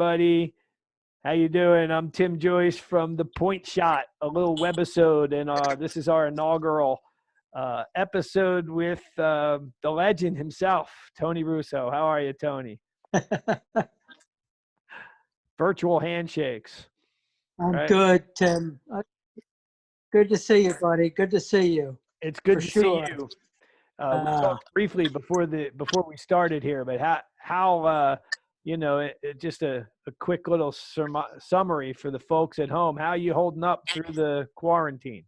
everybody. How you doing? I'm Tim Joyce from The Point Shot, a little webisode, and this is our inaugural episode with the legend himself, Tony Russo. How are you, Tony? Virtual handshakes. I'm right? good, Tim. Good to see you, buddy. Good to see you. It's good For to sure. see you. We talked briefly before we started here, but how just a quick little summary for the folks at home. How are you holding up through the quarantine?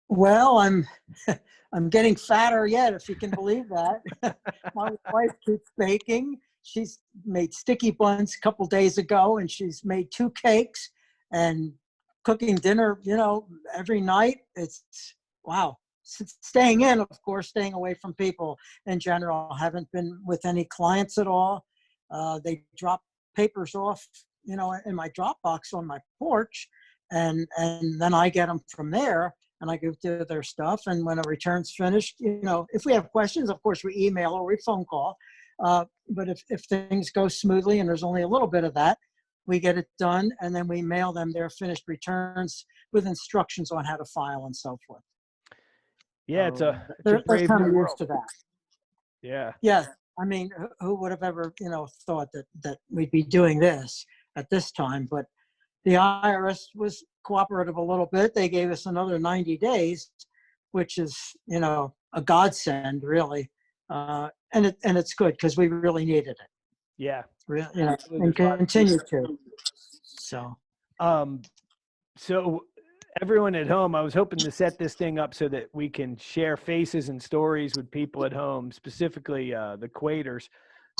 Well, I'm getting fatter yet, if you can believe that. My wife keeps baking. She's made sticky buns a couple days ago, and she's made 2 cakes and cooking dinner, every night. It's wow. Staying in, of course, staying away from people in general. Haven't been with any clients at all. They drop papers off, in my Dropbox on my porch, and then I get them from there, and I go through their stuff. And when a return's finished, if we have questions, of course, we email or we phone call. But if things go smoothly and there's only a little bit of that, we get it done, and then we mail them their finished returns with instructions on how to file and so forth. Yeah, it's a they're brave kind new of world. used to that. Yeah. Yeah. I mean, who would have ever, thought that we'd be doing this at this time? But the IRS was cooperative a little bit. They gave us another 90 days, which is, a godsend, really. And it's good because we really needed it. Yeah. Really, and continue to. So. So everyone at home, I was hoping to set this thing up so that we can share faces and stories with people at home, specifically the quoiters.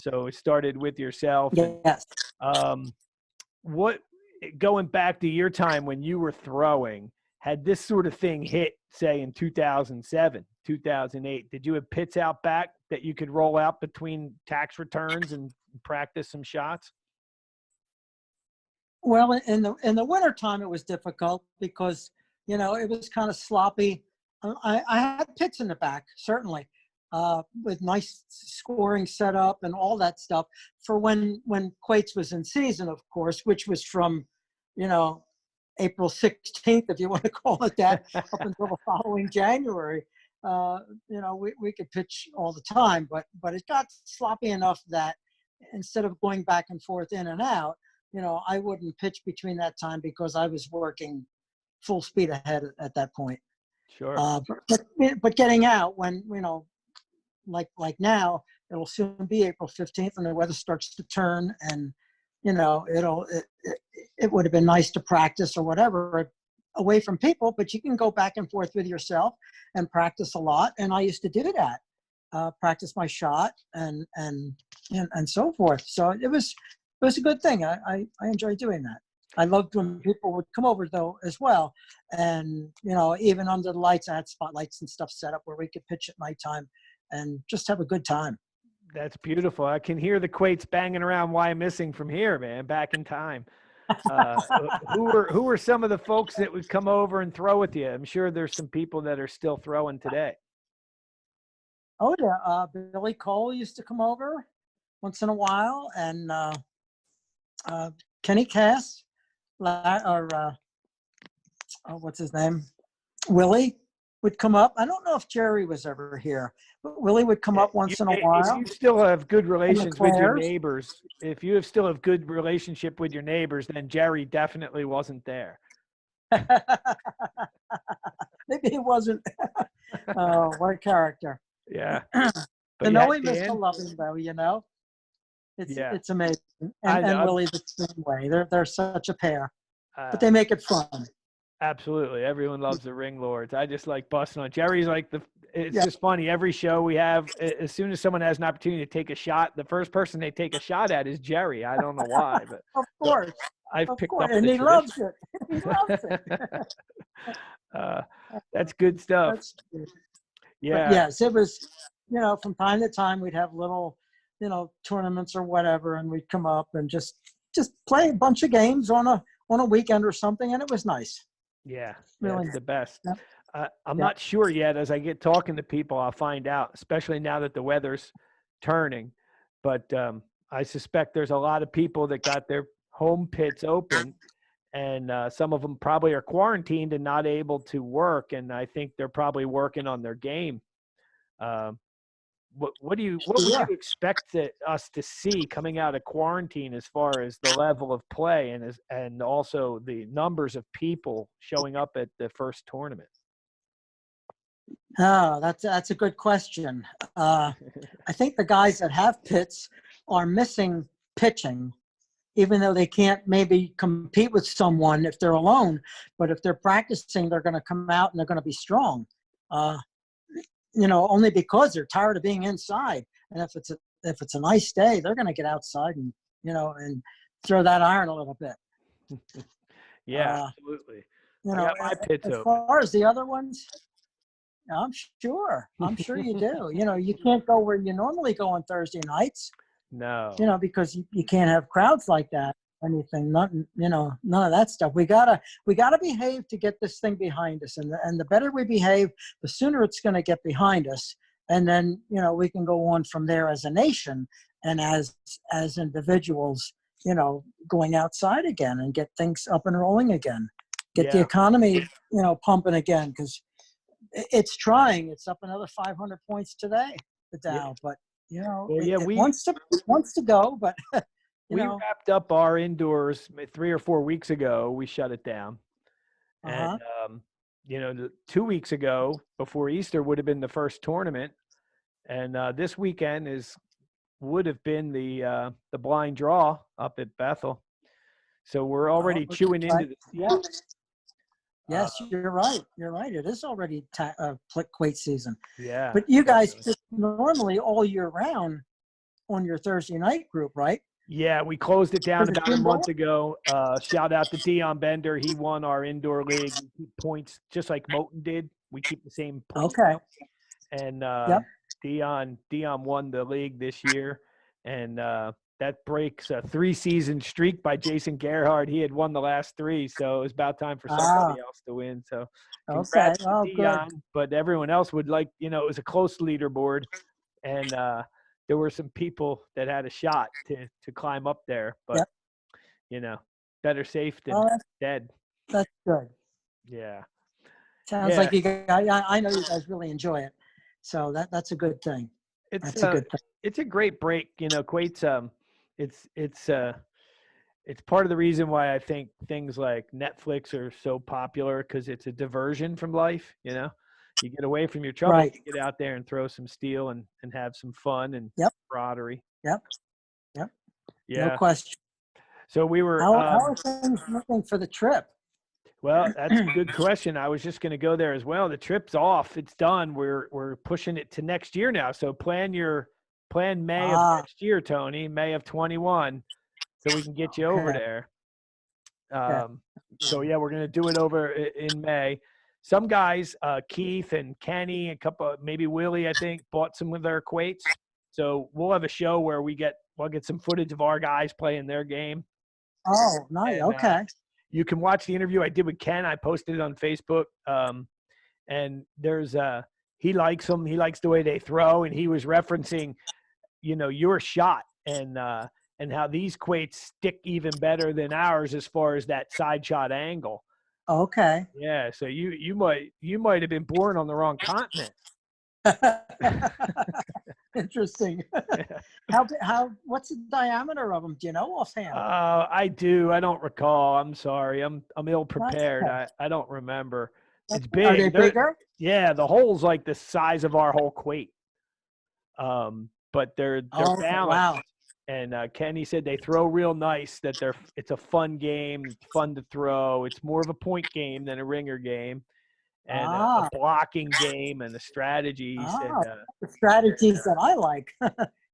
So it started with yourself. Yes. And, going back to your time when you were throwing, had this sort of thing hit, say, in 2007, 2008, did you have pits out back that you could roll out between tax returns and practice some shots? Well, in the wintertime, it was difficult because, it was kind of sloppy. I had pits in the back, certainly, with nice scoring setup and all that stuff for when Quates was in season, of course, which was from, April 16th, if you want to call it that, up until the following January. We could pitch all the time, but it got sloppy enough that instead of going back and forth in and out, I wouldn't pitch between that time because I was working full speed ahead at that point. Sure. But getting out when, like now, it'll soon be April 15th and the weather starts to turn, and, it would have been nice to practice or whatever away from people, but you can go back and forth with yourself and practice a lot. And I used to do that, practice my shot and so forth. So it was a good thing. I enjoyed doing that. I loved when people would come over, though, as well. And, even under the lights, I had spotlights and stuff set up where we could pitch at nighttime and just have a good time. That's beautiful. I can hear the quates banging around Why Missing from here, man, back in time. Who were some of the folks that would come over and throw with you? I'm sure there's some people that are still throwing today. Oh, yeah. Billy Cole used to come over once in a while, and Kenny Cass, or what's his name? Willie would come up. I don't know if Jerry was ever here, but Willie would come up once in a while. If you still have good relations with your neighbors, if you still have good relationship with your neighbors, then Jerry definitely wasn't there. Maybe he wasn't. Oh, what a character. Yeah. But no, we miss to love him, though, It's amazing. And Willie the same way. They're such a pair. But they make it fun. Absolutely. Everyone loves the ring lords. I just like busting on Jerry's it's just funny. Every show we have, as soon as someone has an opportunity to take a shot, the first person they take a shot at is Jerry. I don't know why, but of course. I've picked up and he loves it. He loves it. That's good stuff. Yeah. But yes, it was, from time to time we'd have little, tournaments or whatever, and we'd come up and just play a bunch of games on a weekend or something, and it was nice. Yeah, really that's the best. Yep. I'm not sure yet. As I get talking to people, I'll find out, especially now that the weather's turning. But I suspect there's a lot of people that got their home pits open, and some of them probably are quarantined and not able to work. And I think they're probably working on their game. Um, what would you Sure. expect us to see coming out of quarantine as far as the level of play and also the numbers of people showing up at the first tournament? Oh, that's a good question. I think the guys that have pits are missing pitching, even though they can't maybe compete with someone if they're alone. But if they're practicing, they're going to come out and they're going to be strong. Uh, only because they're tired of being inside. And if it's a nice day, they're going to get outside and and throw that iron a little bit. Yeah, absolutely. I You got know, my pits as open. far as the other ones, I'm sure you do. You can't go where you normally go on Thursday nights. No. Because you can't have crowds like that. Anything, nothing, none of that stuff. We gotta behave to get this thing behind us, and the better we behave, the sooner it's going to get behind us, and then we can go on from there as a nation and as individuals, going outside again and get things up and rolling again, get the Yeah. economy pumping again, because it's trying. It's up another 500 points today, the Yeah. Dow, but Well, yeah, it wants to go, but we wrapped up our indoors 3 or 4 weeks ago. We shut it down. And, uh-huh. 2 weeks ago before Easter would have been the first tournament. And this weekend would have been the blind draw up at Bethel. So we're already chewing into the season. Yes, you're right. You're right. It is already quake season. Yeah. But you guys just normally all year round on your Thursday night group, right? Yeah, we closed it down about a month ago. Shout out to Dion Bender. He won our indoor league. We keep points just like Moten did. We keep the same points. Okay. And Yep. Dion won the league this year. And that breaks a 3-season streak by Jason Gerhardt. He had won the last 3, so it was about time for somebody else to win. So congrats to Dion. Good. But everyone else would it was a close leaderboard. And there were some people that had a shot to climb up there. But, better safe than dead. That's good. Yeah. Sounds like you guys, I know you guys really enjoy it. So that's a good thing. That's a good thing. It's a great break. Quate's it's part of the reason why I think things like Netflix are so popular, because it's a diversion from life. You get away from your troubles, Right. you get out there and throw some steel and have some fun and camaraderie. Yep. Yeah. No question. So we were. How are things looking for the trip? Well, that's a good question. I was just going to go there as well. The trip's off. It's done. We're pushing it to next year now. So plan May of next year, Tony, May of 21, so we can get you over there. So yeah, we're going to do it over in May. Some guys, Keith and Kenny, a couple, maybe Willie, I think, bought some of their quates. So we'll have a show where we'll get some footage of our guys playing their game. Oh, nice. And, okay. You can watch the interview I did with Ken. I posted it on Facebook. And there's he likes them. He likes the way they throw, and he was referencing, your shot and how these quates stick even better than ours as far as that side shot angle. Okay. Yeah. So you might have been born on the wrong continent. Interesting. How what's the diameter of them? Do you know offhand? I do. I don't recall. I'm sorry. I'm ill prepared. Okay. I don't remember. It's big. Are they bigger? Yeah, the hole's like the size of our whole quate. But they're balanced. Wow. And Kenny said they throw real nice. That it's a fun game. It's fun to throw. It's more of a point game than a ringer game, and a blocking game and the strategies. The strategies that I like.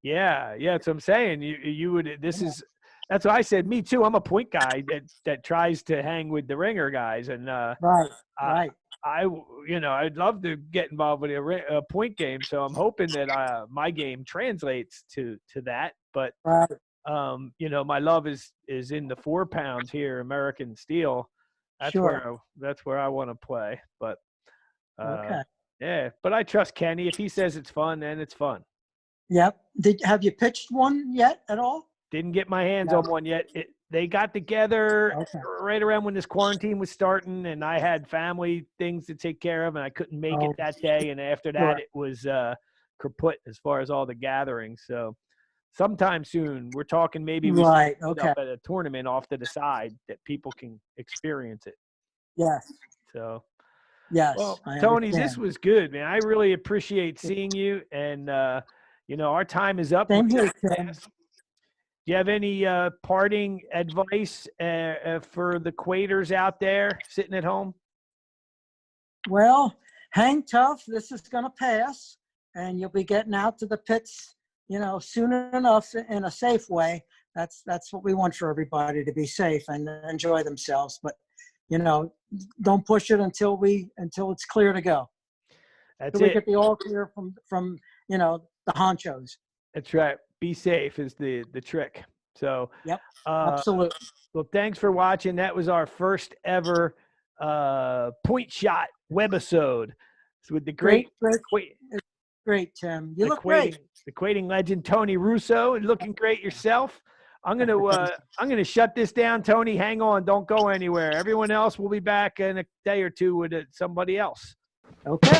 Yeah, that's what I'm saying. You would. That's what I said. Me too. I'm a point guy that tries to hang with the ringer guys, and right. I'd love to get involved with a point game. So I'm hoping that my game translates to that. But my love is in the 4 pounds here, American steel. That's where I want to play. But yeah. But I trust Kenny. If he says it's fun, then it's fun. Yep. Have you pitched one yet at all? Didn't get my hands Yeah. on one yet. They got together Okay. right around when this quarantine was starting, and I had family things to take care of, and I couldn't make it that day. And after that, it was kaput as far as all the gatherings. So sometime soon, we're talking maybe we Right. set Okay. up at a tournament off to the side that people can experience it. Yes. So, Yes. well, I Tony, understand. this was good, man. I really appreciate seeing you, and our time is up. Same here, Tim. Do you have any parting advice for the quoiters out there sitting at home? Well, hang tough. This is going to pass, and you'll be getting out to the pits, soon enough in a safe way. That's what we want for everybody, to be safe and enjoy themselves. But, don't push it until it's clear to go. That's Till we it. get the all clear from the honchos. That's right. Be safe is the trick. So, Yep, absolutely. Well, thanks for watching. That was our first ever point shot webisode. So with the great, great, Tim. You look great. The quoiting legend Tony Russo, looking great yourself. I'm gonna shut this down, Tony. Hang on, don't go anywhere. Everyone else will be back in a day or two with somebody else. Okay.